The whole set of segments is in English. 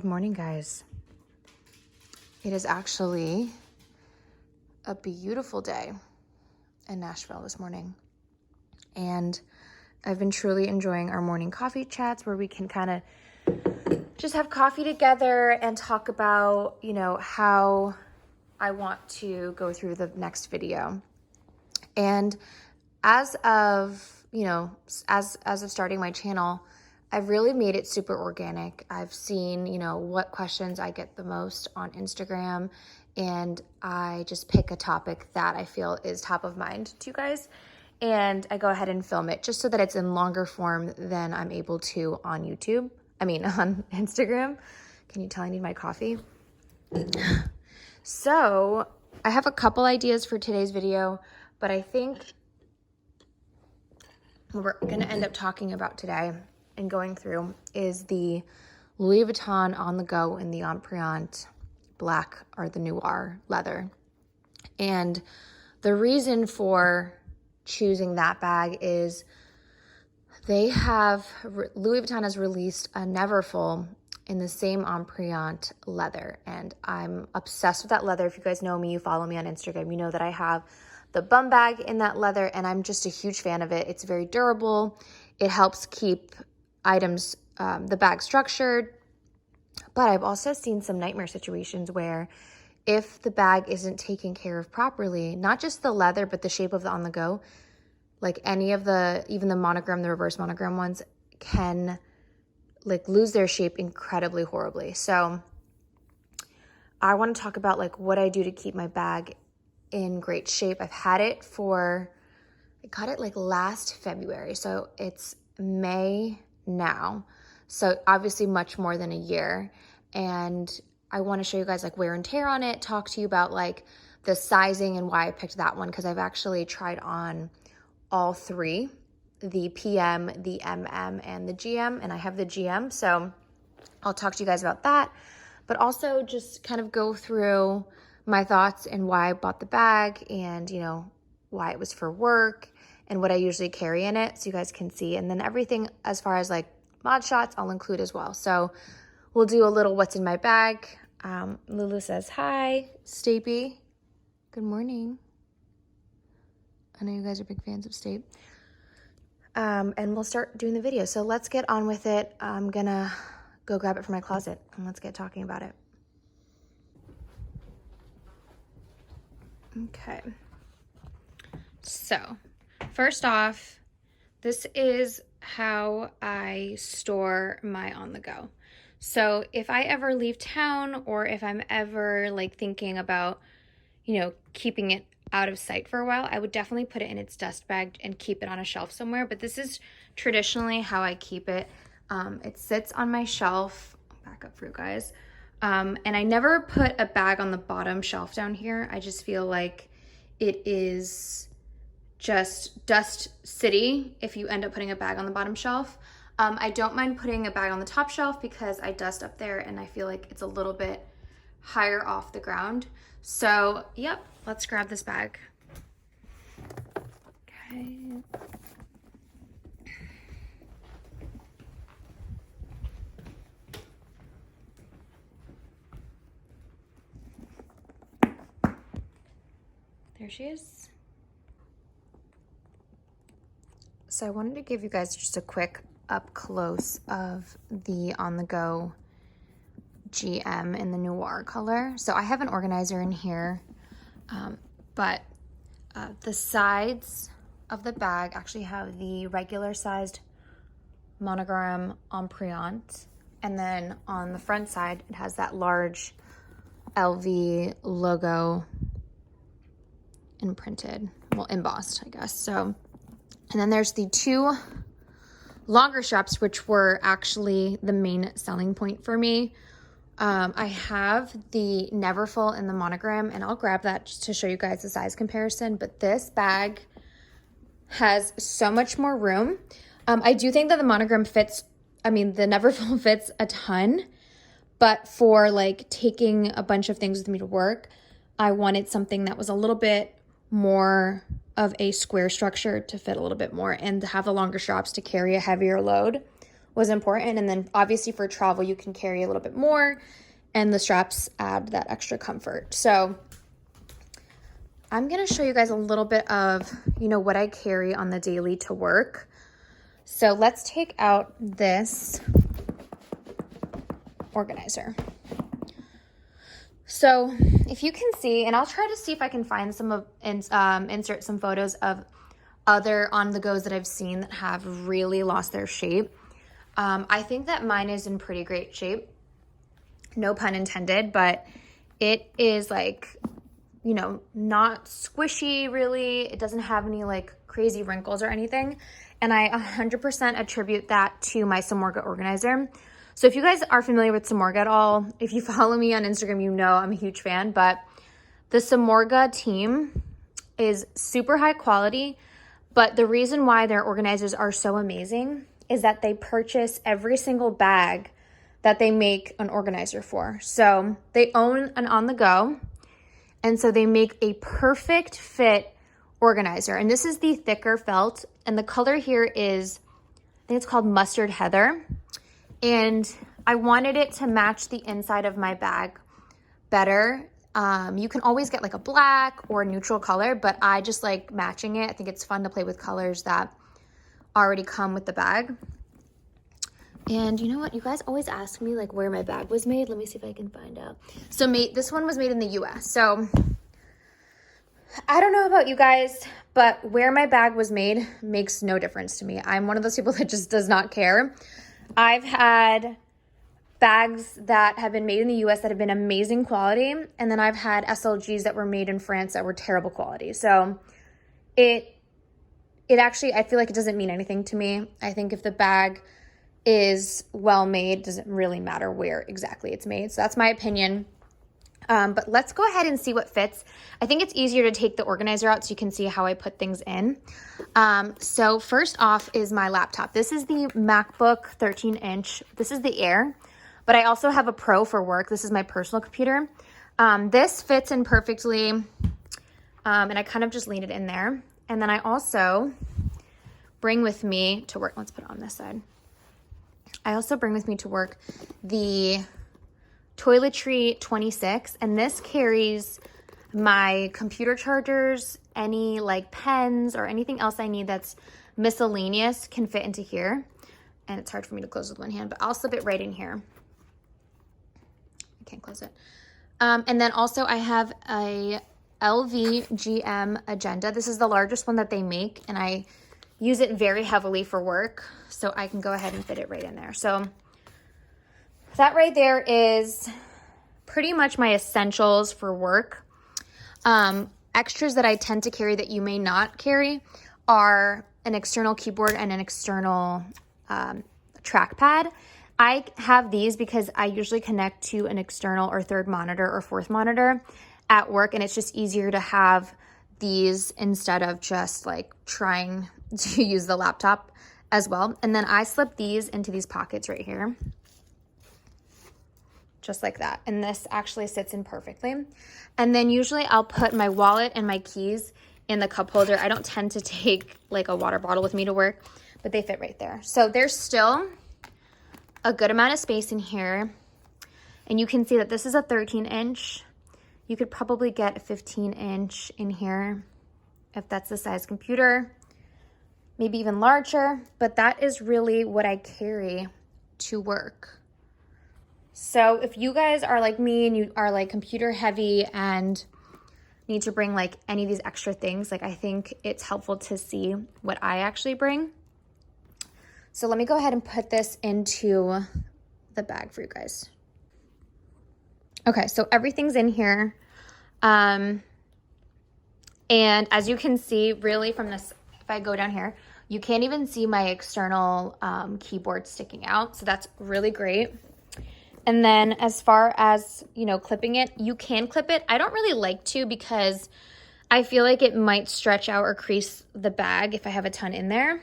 morning, guys. It is actually a beautiful day in Nashville this morning. And I've been truly enjoying our morning coffee chats where we can kind of just have coffee together and talk about, how I want to go through the next video. And as of, as of starting my channel, I've really made it super organic. I've seen, what questions I get the most on Instagram, and I just pick a topic that I feel is top of mind to you guys, and I go ahead and film it just so that it's in longer form than I'm able to on YouTube. On Instagram. Can you tell I need my coffee? So I have a couple ideas for today's video, but I think what we're going to end up talking about today and going through is the Louis Vuitton On The Go in the Empreinte black or the noir leather. And the reason for choosing that bag is Louis Vuitton has released a Neverfull in the same Empreinte leather, and I'm obsessed with that leather. If you guys know me, you follow me on Instagram, you know that I have the bum bag in that leather, and I'm just a huge fan of it. It's very durable. It helps keep items, the bag structured, but I've also seen some nightmare situations where if the bag isn't taken care of properly, not just the leather, but the shape of the On The Go, like any of even the monogram, the reverse monogram ones can lose their shape incredibly horribly. So I want to talk about what I do to keep my bag in great shape. I got it last February. So it's May now. So obviously much more than a year. And I want to show you guys wear and tear on it, talk to you about the sizing and why I picked that one, because I've actually tried on all three, the PM, the MM, and the GM, and I have the GM, so I'll talk to you guys about that, but also just kind of go through my thoughts and why I bought the bag and, why it was for work and what I usually carry in it so you guys can see, and then everything as far as mod shots I'll include as well. So we'll do a little what's in my bag. Lulu says hi. Stapy, good morning. I know you guys are big fans of Stape. And we'll start doing the video. So let's get on with it. I'm gonna go grab it from my closet and let's get talking about it. Okay. So first off, this is how I store my On The Go. So if I ever leave town, or if I'm ever thinking about, keeping it out of sight for a while, I would definitely put it in its dust bag and keep it on a shelf somewhere. But this is traditionally how I keep it. It sits on my shelf. I'll back up for you guys. And I never put a bag on the bottom shelf down here. I just feel like it is just dust city if you end up putting a bag on the bottom shelf. I don't mind putting a bag on the top shelf because I dust up there and I feel like it's a little bit higher off the ground. So, yep, let's grab this bag. Okay. There she is. So I wanted to give you guys just a quick up close of the On The Go GM in the noir color. So I have an organizer in here, but the sides of the bag actually have the regular sized monogram Empreinte, and then on the front side it has that large LV logo embossed, I guess. So, and then there's the two longer straps, which were actually the main selling point for me. I have the Neverfull in the monogram, and I'll grab that just to show you guys the size comparison, but this bag has so much more room. I do think that the monogram fits, the Neverfull fits a ton, but for taking a bunch of things with me to work, I wanted something that was a little bit more of a square structure to fit a little bit more and to have the longer straps to carry a heavier load was important. And then obviously for travel, you can carry a little bit more, and the straps add that extra comfort. So I'm going to show you guys a little bit of, what I carry on the daily to work. So let's take out this organizer. So if you can see, and I'll try to see if I can find insert some photos of other on-the-goes that I've seen that have really lost their shape. I think that mine is in pretty great shape. No pun intended, but it is like, not squishy really. It doesn't have any like crazy wrinkles or anything. And I 100% attribute that to my Samorga organizer. So if you guys are familiar with Samorga at all, if you follow me on Instagram, I'm a huge fan, but the Samorga team is super high quality. But the reason why their organizers are so amazing is that they purchase every single bag that they make an organizer for. So they own an on-the-go, and so they make a perfect fit organizer. And this is the thicker felt, and the color here is, I think it's called Mustard Heather. And I wanted it to match the inside of my bag better. You can always get like a black or a neutral color, but I just like matching it. I think it's fun to play with colors that already come with the bag. And you know what? You guys always ask me like where my bag was made. Let me see if I can find out. So this one was made in the US. So I don't know about you guys, but where my bag was made makes no difference to me. I'm one of those people that just does not care. I've had bags that have been made in the US that have been amazing quality, and then I've had SLGs that were made in France that were terrible quality. So it actually, I feel like it doesn't mean anything to me. I think if the bag is well made, it doesn't really matter where exactly it's made. So that's my opinion. But let's go ahead and see what fits. I think it's easier to take the organizer out so you can see how I put things in. So first off is my laptop. This is the MacBook 13-inch. This is the Air, but I also have a Pro for work. This is my personal computer. This fits in perfectly, and I kind of just lean it in there. And then I also bring with me to work. Let's put it on this side. I also bring with me to work the Toiletry 26, and this carries my computer chargers, any like pens or anything else I need that's miscellaneous can fit into here. And it's hard for me to close with one hand, but I'll slip it right in here. I can't close it. And then also I have a LV GM agenda. This is the largest one that they make, and I use it very heavily for work, so I can go ahead and fit it right in there. So that right there is pretty much my essentials for work. Extras that I tend to carry that you may not carry are an external keyboard and an external trackpad. I have these because I usually connect to an external or third monitor or fourth monitor at work, and it's just easier to have these instead of just like trying to use the laptop as well. And then I slip these into these pockets right here, just like that. And this actually sits in perfectly. And then usually I'll put my wallet and my keys in the cup holder. I don't tend to take like a water bottle with me to work, but they fit right there. So there's still a good amount of space in here. And you can see that this is a 13-inch. You could probably get a 15-inch in here if that's the size computer, maybe even larger, but that is really what I carry to work. So if you guys are like me and you are like computer heavy and need to bring like any of these extra things, like I think it's helpful to see what I actually bring. So let me go ahead and put this into the bag for you guys. Okay, so everything's in here. And as you can see, really from this, if I go down here, you can't even see my external keyboard sticking out. So that's really great. And then as far as, clipping it, you can clip it. I don't really like to because I feel like it might stretch out or crease the bag if I have a ton in there.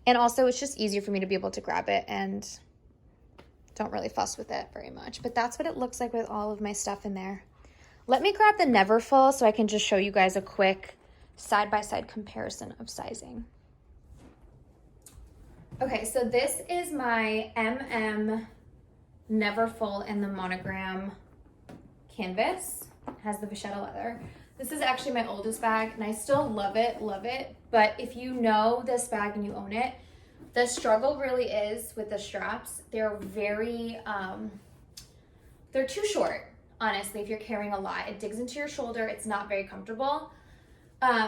And also it's just easier for me to be able to grab it and don't really fuss with it very much. But that's what it looks like with all of my stuff in there. Let me grab the Neverfull so I can just show you guys a quick side-by-side comparison of sizing. Okay, so this is my Neverfull and the monogram canvas. It has the vachetta leather. This is actually my oldest bag and I still love it. But if you know this bag and you own it, the struggle really is with the straps. They're very, they're too short, honestly, if you're carrying a lot. It digs into your shoulder. It's not very comfortable.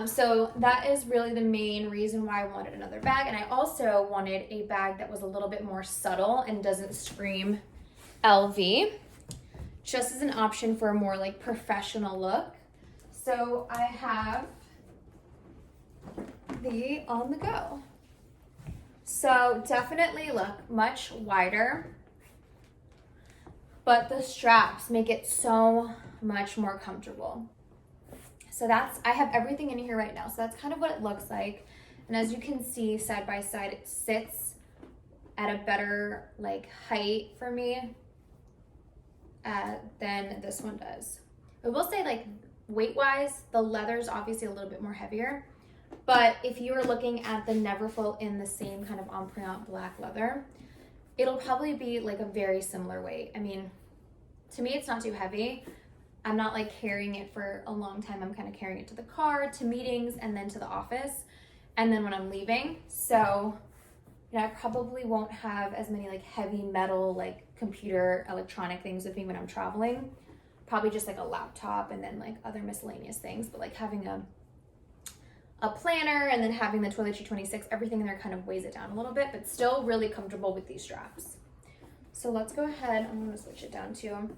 So that is really the main reason why I wanted another bag. And I also wanted a bag that was a little bit more subtle and doesn't scream LV, just as an option for a more like professional look. So I have the On The Go. So definitely look much wider, but the straps make it so much more comfortable. So I have everything in here right now. So that's kind of what it looks like. And as you can see side by side, it sits at a better like height for me than this one does. I will say like weight wise, the leather is obviously a little bit more heavier, but if you were looking at the Neverfull in the same kind of Empreinte black leather, it'll probably be like a very similar weight. I mean, to me, it's not too heavy. I'm not like carrying it for a long time. I'm kind of carrying it to the car, to meetings, and then to the office, and then when I'm leaving. So, you know, I probably won't have as many like heavy metal, like computer, electronic things with me when I'm traveling. Probably just like a laptop and then like other miscellaneous things, but like having a planner and then having the Toiletry 26, everything in there kind of weighs it down a little bit, but still really comfortable with these straps. So let's go ahead. I'm going to switch it down to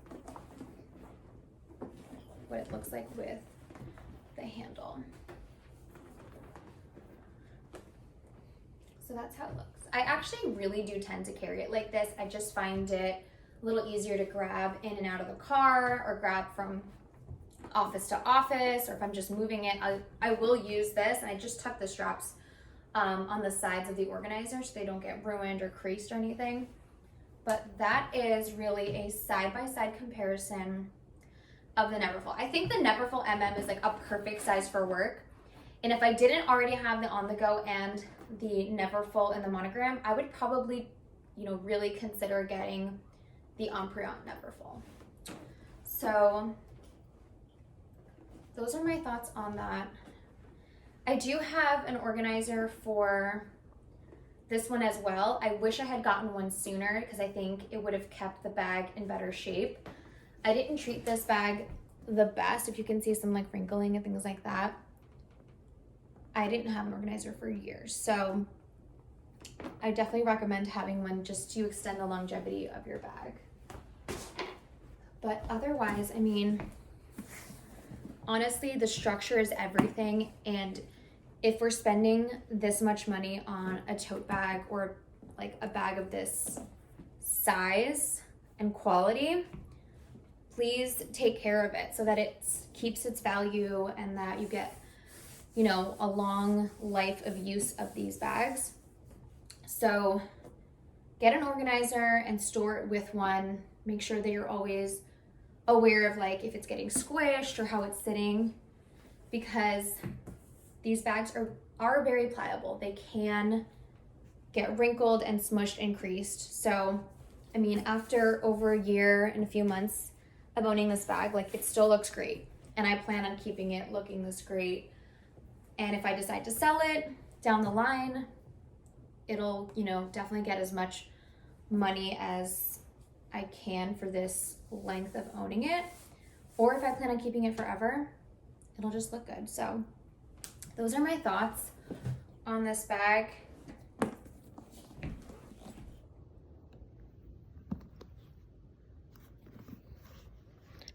what it looks like with the handle. So that's how it looks. I actually really do tend to carry it like this. I just find it a little easier to grab in and out of the car or grab from office to office, or if I'm just moving it, I will use this, and I just tuck the straps on the sides of the organizer so they don't get ruined or creased or anything. But that is really a side-by-side comparison of the Neverfull. I think the Neverfull MM is like a perfect size for work. And if I didn't already have the On The Go and the Neverfull and the monogram, I would probably, you know, really consider getting the Empreinte Neverfull. So those are my thoughts on that. I do have an organizer for this one as well. I wish I had gotten one sooner because I think it would have kept the bag in better shape. I didn't treat this bag the best. If you can see some like wrinkling and things like that. I didn't have an organizer for years. So I definitely recommend having one just to extend the longevity of your bag. But otherwise, I mean, honestly, the structure is everything. And if we're spending this much money on a tote bag or like a bag of this size and quality, please take care of it so that it keeps its value and that you get, you know, a long life of use of these bags. So get an organizer and store it with one. Make sure that you're always aware of like if it's getting squished or how it's sitting, because these bags are very pliable. They can get wrinkled and smushed and creased. So, I mean, after over a year and a few months of owning this bag, like it still looks great. And I plan on keeping it looking this great. And if I decide to sell it down the line, it'll, you know, definitely get as much money as I can for this length of owning it. Or if I plan on keeping it forever, it'll just look good. So those are my thoughts on this bag.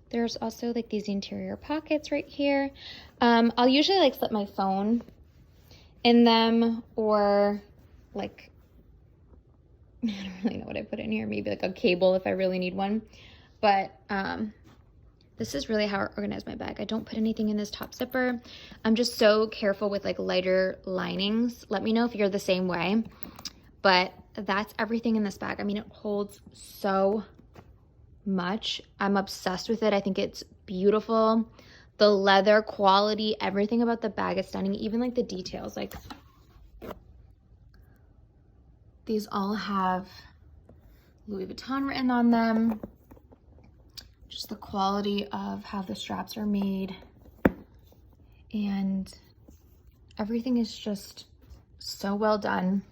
There's also like these interior pockets right here. I'll usually like slip my phone in them, or like, I don't really know what I put in here. Maybe like a cable if I really need one. But this is really how I organize my bag. I don't put anything in this top zipper. I'm just so careful with like lighter linings. Let me know if you're the same way. But that's everything in this bag. I mean, it holds so much. I'm obsessed with it. I think it's beautiful. The leather quality, everything about the bag is stunning. Even like the details, like These all have Louis Vuitton written on them. Just the quality of how the straps are made. And everything is just so well done.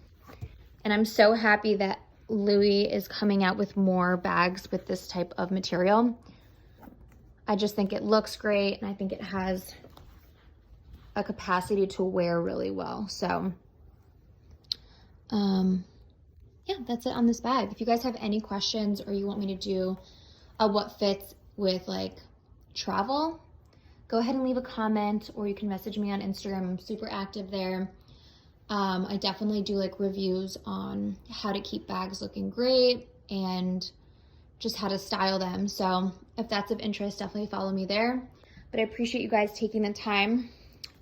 And I'm so happy that Louis is coming out with more bags with this type of material. I just think it looks great, and I think it has a capacity to wear really well. So, yeah, that's it on this bag. If you guys have any questions or you want me to do a what fits with like travel, go ahead and leave a comment, or you can message me on Instagram. I'm super active there. I definitely do like reviews on how to keep bags looking great and just how to style them. So if that's of interest, definitely follow me there. But I appreciate you guys taking the time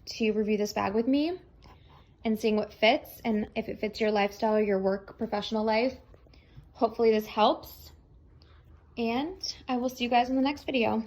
to review this bag with me and seeing what fits, and if it fits your lifestyle or your work professional life. Hopefully this helps, and I will see you guys in the next video.